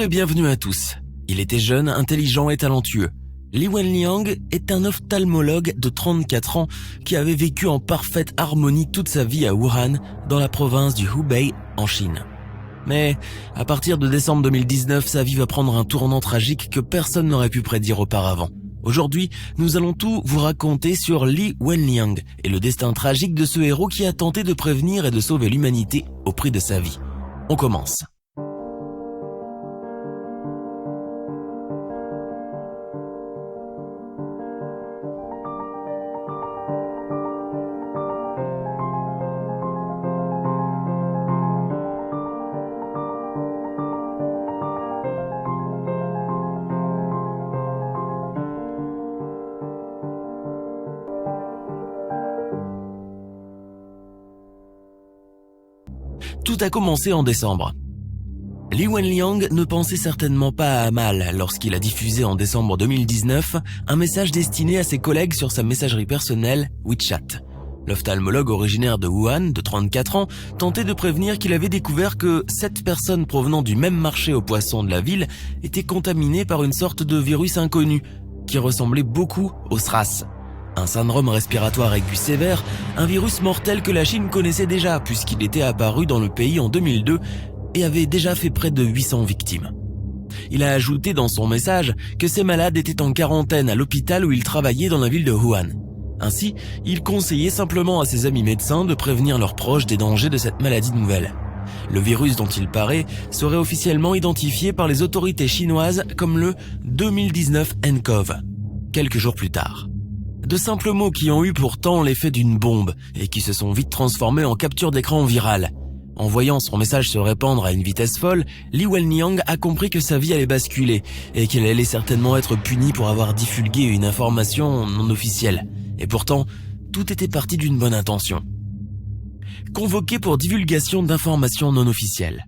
et bienvenue à tous. Il était jeune, intelligent et talentueux. Li Wenliang est un ophtalmologue de 34 ans qui avait vécu en parfaite harmonie toute sa vie à Wuhan, dans la province du Hubei, en Chine. Mais à partir de décembre 2019, sa vie va prendre un tournant tragique que personne n'aurait pu prédire auparavant. Aujourd'hui, nous allons tout vous raconter sur Li Wenliang et le destin tragique de ce héros qui a tenté de prévenir et de sauver l'humanité au prix de sa vie. On commence. Tout a commencé en décembre. Li Wenliang ne pensait certainement pas à mal lorsqu'il a diffusé en décembre 2019 un message destiné à ses collègues sur sa messagerie personnelle WeChat. L'ophtalmologue originaire de Wuhan, de 34 ans, tentait de prévenir qu'il avait découvert que 7 personnes provenant du même marché aux poissons de la ville étaient contaminées par une sorte de virus inconnu qui ressemblait beaucoup au SRAS. Un syndrome respiratoire aigu sévère, un virus mortel que la Chine connaissait déjà puisqu'il était apparu dans le pays en 2002 et avait déjà fait près de 800 victimes. Il a ajouté dans son message que ces malades étaient en quarantaine à l'hôpital où ils travaillaient dans la ville de Wuhan. Ainsi, il conseillait simplement à ses amis médecins de prévenir leurs proches des dangers de cette maladie nouvelle. Le virus dont il paraît serait officiellement identifié par les autorités chinoises comme le 2019 nCoV, quelques jours plus tard. De simples mots qui ont eu pourtant l'effet d'une bombe et qui se sont vite transformés en capture d'écran virale. En voyant son message se répandre à une vitesse folle, Li Wenliang a compris que sa vie allait basculer et qu'il allait certainement être puni pour avoir divulgué une information non officielle. Et pourtant, tout était parti d'une bonne intention. Convoqué pour divulgation d'informations non officielles.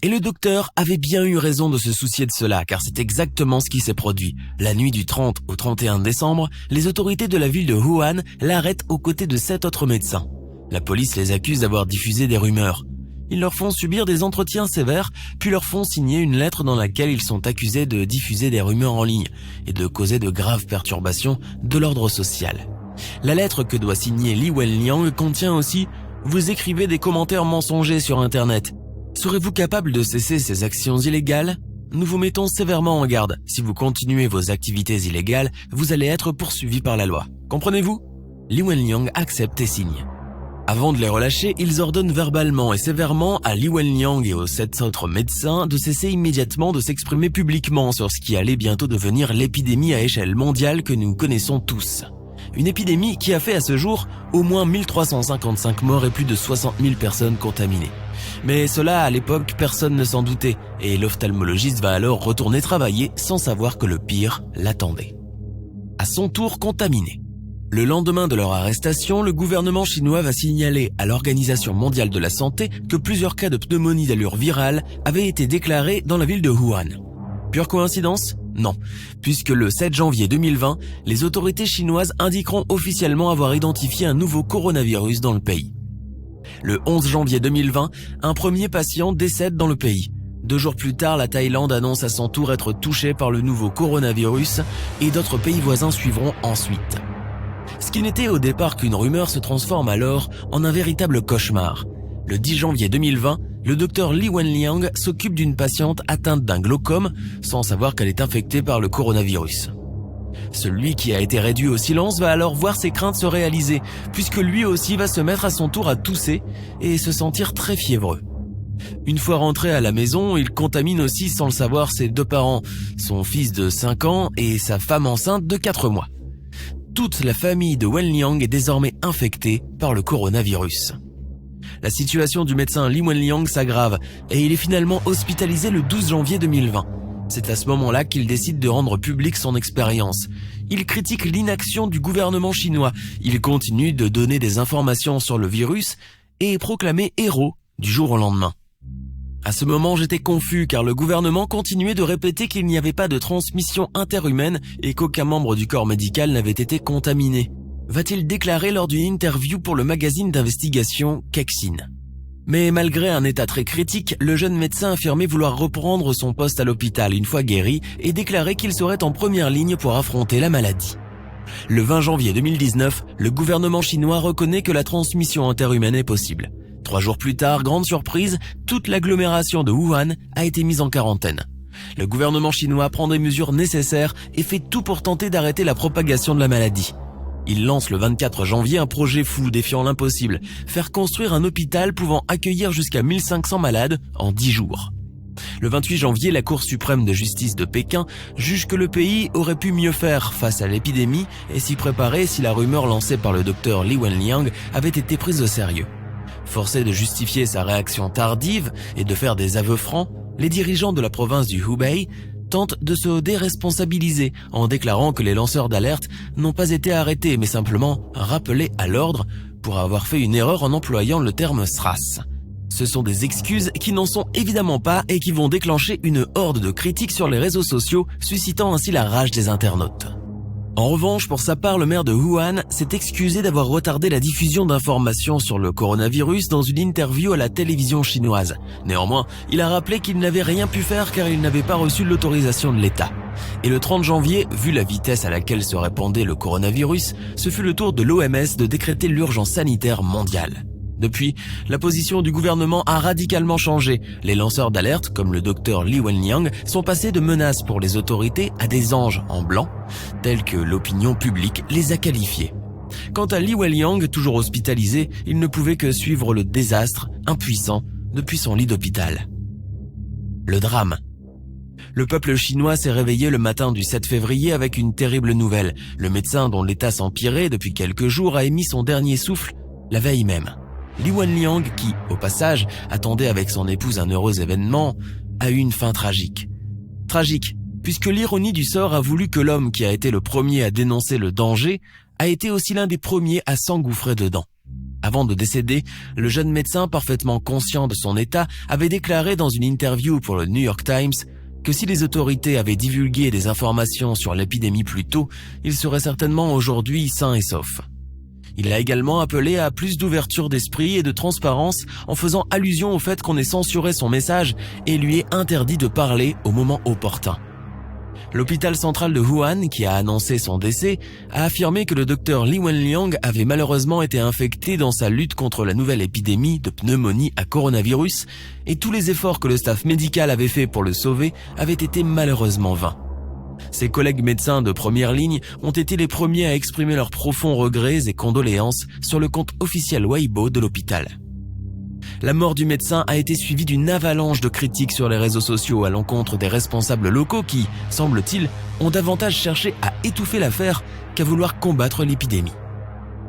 Et le docteur avait bien eu raison de se soucier de cela, car c'est exactement ce qui s'est produit. La nuit du 30 au 31 décembre, les autorités de la ville de Wuhan l'arrêtent aux côtés de 7 autres médecins. La police les accuse d'avoir diffusé des rumeurs. Ils leur font subir des entretiens sévères, puis leur font signer une lettre dans laquelle ils sont accusés de diffuser des rumeurs en ligne et de causer de graves perturbations de l'ordre social. La lettre que doit signer Li Wenliang contient aussi « Vous écrivez des commentaires mensongers sur Internet ». Serez-vous capable de cesser ces actions illégales ? Nous vous mettons sévèrement en garde. Si vous continuez vos activités illégales, vous allez être poursuivis par la loi. Comprenez-vous ? Li Wenliang accepte et signe. Avant de les relâcher, ils ordonnent verbalement et sévèrement à Li Wenliang et aux 7 autres médecins de cesser immédiatement de s'exprimer publiquement sur ce qui allait bientôt devenir l'épidémie à échelle mondiale que nous connaissons tous. Une épidémie qui a fait à ce jour au moins 1355 morts et plus de 60 000 personnes contaminées. Mais cela, à l'époque, personne ne s'en doutait, et l'ophtalmologiste va alors retourner travailler sans savoir que le pire l'attendait. À son tour contaminé. Le lendemain de leur arrestation, le gouvernement chinois va signaler à l'Organisation mondiale de la santé que plusieurs cas de pneumonie d'allure virale avaient été déclarés dans la ville de Wuhan. Pure coïncidence ? Non, puisque le 7 janvier 2020, les autorités chinoises indiqueront officiellement avoir identifié un nouveau coronavirus dans le pays. Le 11 janvier 2020, un premier patient décède dans le pays. 2 jours plus tard, la Thaïlande annonce à son tour être touchée par le nouveau coronavirus et d'autres pays voisins suivront ensuite. Ce qui n'était au départ qu'une rumeur se transforme alors en un véritable cauchemar. Le 10 janvier 2020, le docteur Li Wenliang s'occupe d'une patiente atteinte d'un glaucome sans savoir qu'elle est infectée par le coronavirus. Celui qui a été réduit au silence va alors voir ses craintes se réaliser, puisque lui aussi va se mettre à son tour à tousser et se sentir très fiévreux. Une fois rentré à la maison, il contamine aussi sans le savoir ses 2 parents, son fils de 5 ans et sa femme enceinte de 4 mois. Toute la famille de Wenliang est désormais infectée par le coronavirus. La situation du médecin Li Wenliang s'aggrave et il est finalement hospitalisé le 12 janvier 2020. C'est à ce moment-là qu'il décide de rendre publique son expérience. Il critique l'inaction du gouvernement chinois. Il continue de donner des informations sur le virus et est proclamé héros du jour au lendemain. À ce moment, j'étais confus car le gouvernement continuait de répéter qu'il n'y avait pas de transmission interhumaine et qu'aucun membre du corps médical n'avait été contaminé. Va-t-il déclarer lors d'une interview pour le magazine d'investigation Kexin. Mais malgré un état très critique, le jeune médecin affirmait vouloir reprendre son poste à l'hôpital une fois guéri et déclarait qu'il serait en première ligne pour affronter la maladie. Le 20 janvier 2019, le gouvernement chinois reconnaît que la transmission interhumaine est possible. 3 jours plus tard, grande surprise, toute l'agglomération de Wuhan a été mise en quarantaine. Le gouvernement chinois prend des mesures nécessaires et fait tout pour tenter d'arrêter la propagation de la maladie. Il lance le 24 janvier un projet fou défiant l'impossible, faire construire un hôpital pouvant accueillir jusqu'à 1500 malades en 10 jours. Le 28 janvier, la Cour suprême de justice de Pékin juge que le pays aurait pu mieux faire face à l'épidémie et s'y préparer si la rumeur lancée par le docteur Li Wenliang avait été prise au sérieux. Forcé de justifier sa réaction tardive et de faire des aveux francs, les dirigeants de la province du Hubei tentent de se déresponsabiliser en déclarant que les lanceurs d'alerte n'ont pas été arrêtés mais simplement rappelés à l'ordre pour avoir fait une erreur en employant le terme SRAS. Ce sont des excuses qui n'en sont évidemment pas et qui vont déclencher une horde de critiques sur les réseaux sociaux, suscitant ainsi la rage des internautes. En revanche, pour sa part, le maire de Wuhan s'est excusé d'avoir retardé la diffusion d'informations sur le coronavirus dans une interview à la télévision chinoise. Néanmoins, il a rappelé qu'il n'avait rien pu faire car il n'avait pas reçu l'autorisation de l'État. Et le 30 janvier, vu la vitesse à laquelle se répandait le coronavirus, ce fut le tour de l'OMS de décréter l'urgence sanitaire mondiale. Depuis, la position du gouvernement a radicalement changé. Les lanceurs d'alerte, comme le docteur Li Wenliang, sont passés de menaces pour les autorités à des anges en blanc, tels que l'opinion publique les a qualifiés. Quant à Li Wenliang, toujours hospitalisé, il ne pouvait que suivre le désastre, impuissant, depuis son lit d'hôpital. Le drame. Le peuple chinois s'est réveillé le matin du 7 février avec une terrible nouvelle. Le médecin dont l'état s'empirait depuis quelques jours a émis son dernier souffle la veille même. Li Wenliang, qui, au passage, attendait avec son épouse un heureux événement, a eu une fin tragique. Tragique, puisque l'ironie du sort a voulu que l'homme qui a été le premier à dénoncer le danger a été aussi l'un des premiers à s'engouffrer dedans. Avant de décéder, le jeune médecin, parfaitement conscient de son état, avait déclaré dans une interview pour le New York Times que si les autorités avaient divulgué des informations sur l'épidémie plus tôt, il serait certainement aujourd'hui sain et sauf. Il a également appelé à plus d'ouverture d'esprit et de transparence en faisant allusion au fait qu'on ait censuré son message et lui ait interdit de parler au moment opportun. L'hôpital central de Wuhan, qui a annoncé son décès, a affirmé que le docteur Li Wenliang avait malheureusement été infecté dans sa lutte contre la nouvelle épidémie de pneumonie à coronavirus et tous les efforts que le staff médical avait fait pour le sauver avaient été malheureusement vains. Ses collègues médecins de première ligne ont été les premiers à exprimer leurs profonds regrets et condoléances sur le compte officiel Weibo de l'hôpital. La mort du médecin a été suivie d'une avalanche de critiques sur les réseaux sociaux à l'encontre des responsables locaux qui, semble-t-il, ont davantage cherché à étouffer l'affaire qu'à vouloir combattre l'épidémie.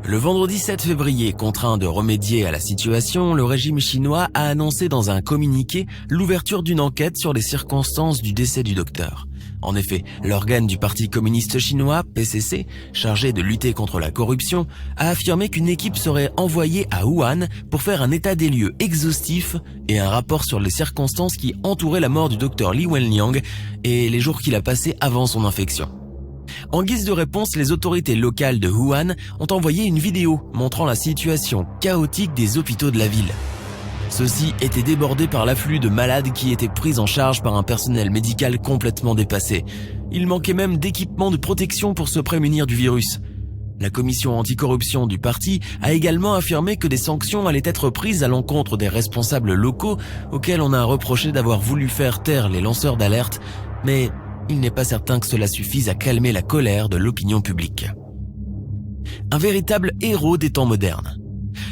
Le vendredi 7 février, contraint de remédier à la situation, le régime chinois a annoncé dans un communiqué l'ouverture d'une enquête sur les circonstances du décès du docteur. En effet, l'organe du Parti communiste chinois, PCC, chargé de lutter contre la corruption, a affirmé qu'une équipe serait envoyée à Wuhan pour faire un état des lieux exhaustif et un rapport sur les circonstances qui entouraient la mort du docteur Li Wenliang et les jours qu'il a passés avant son infection. En guise de réponse, les autorités locales de Wuhan ont envoyé une vidéo montrant la situation chaotique des hôpitaux de la ville. Ceux-ci étaient débordés par l'afflux de malades qui étaient pris en charge par un personnel médical complètement dépassé. Il manquait même d'équipements de protection pour se prémunir du virus. La commission anticorruption du parti a également affirmé que des sanctions allaient être prises à l'encontre des responsables locaux auxquels on a reproché d'avoir voulu faire taire les lanceurs d'alerte, mais il n'est pas certain que cela suffise à calmer la colère de l'opinion publique. Un véritable héros des temps modernes.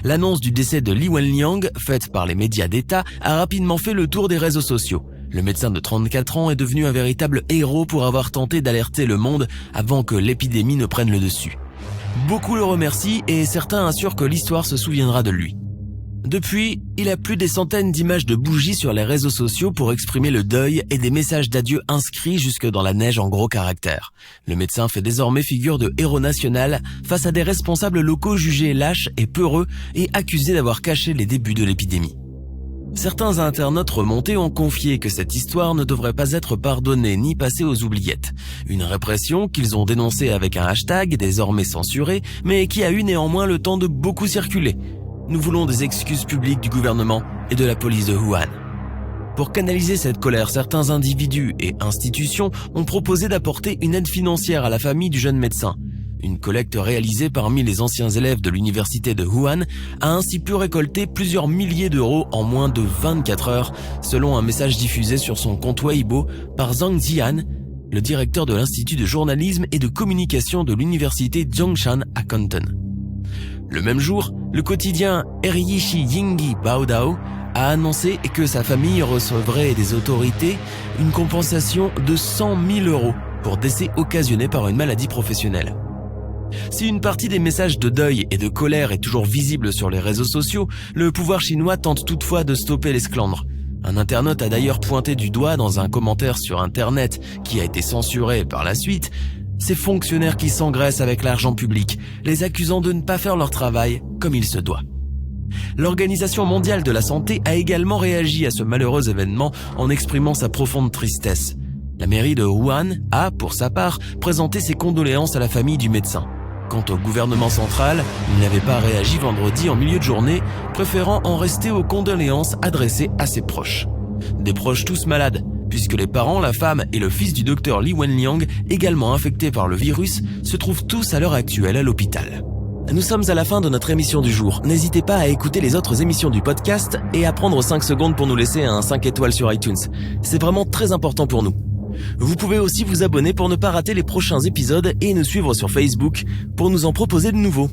L'annonce du décès de Li Wenliang, faite par les médias d'État, a rapidement fait le tour des réseaux sociaux. Le médecin de 34 ans est devenu un véritable héros pour avoir tenté d'alerter le monde avant que l'épidémie ne prenne le dessus. Beaucoup le remercient et certains assurent que l'histoire se souviendra de lui. Depuis, il a plus des centaines d'images de bougies sur les réseaux sociaux pour exprimer le deuil et des messages d'adieu inscrits jusque dans la neige en gros caractères. Le médecin fait désormais figure de héros national face à des responsables locaux jugés lâches et peureux et accusés d'avoir caché les débuts de l'épidémie. Certains internautes remontés ont confié que cette histoire ne devrait pas être pardonnée ni passée aux oubliettes. Une répression qu'ils ont dénoncée avec un hashtag désormais censuré, mais qui a eu néanmoins le temps de beaucoup circuler. Nous voulons des excuses publiques du gouvernement et de la police de Wuhan. Pour canaliser cette colère, certains individus et institutions ont proposé d'apporter une aide financière à la famille du jeune médecin. Une collecte réalisée parmi les anciens élèves de l'université de Wuhan a ainsi pu récolter plusieurs milliers d'euros en moins de 24 heures, selon un message diffusé sur son compte Weibo par Zhang Ziyan, le directeur de l'Institut de journalisme et de communication de l'université Zhongshan à Canton. Le même jour, le quotidien Eryishi Yingyi Baodao a annoncé que sa famille recevrait des autorités une compensation de 100 000 euros pour décès occasionnés par une maladie professionnelle. Si une partie des messages de deuil et de colère est toujours visible sur les réseaux sociaux, le pouvoir chinois tente toutefois de stopper l'esclandre. Un internaute a d'ailleurs pointé du doigt dans un commentaire sur Internet qui a été censuré par la suite, ces fonctionnaires qui s'engraissent avec l'argent public, les accusant de ne pas faire leur travail comme il se doit. L'Organisation mondiale de la santé a également réagi à ce malheureux événement en exprimant sa profonde tristesse. La mairie de Wuhan a, pour sa part, présenté ses condoléances à la famille du médecin. Quant au gouvernement central, il n'avait pas réagi vendredi en milieu de journée, préférant en rester aux condoléances adressées à ses proches. Des proches tous malades, puisque les parents, la femme et le fils du docteur Li Wenliang, également infectés par le virus, se trouvent tous à l'heure actuelle à l'hôpital. Nous sommes à la fin de notre émission du jour. N'hésitez pas à écouter les autres émissions du podcast et à prendre 5 secondes pour nous laisser un 5 étoiles sur iTunes. C'est vraiment très important pour nous. Vous pouvez aussi vous abonner pour ne pas rater les prochains épisodes et nous suivre sur Facebook pour nous en proposer de nouveaux.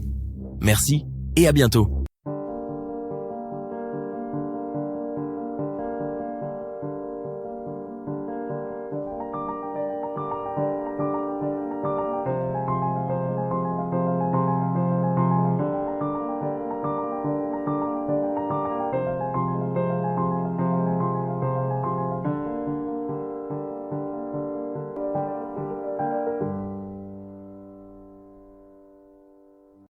Merci et à bientôt.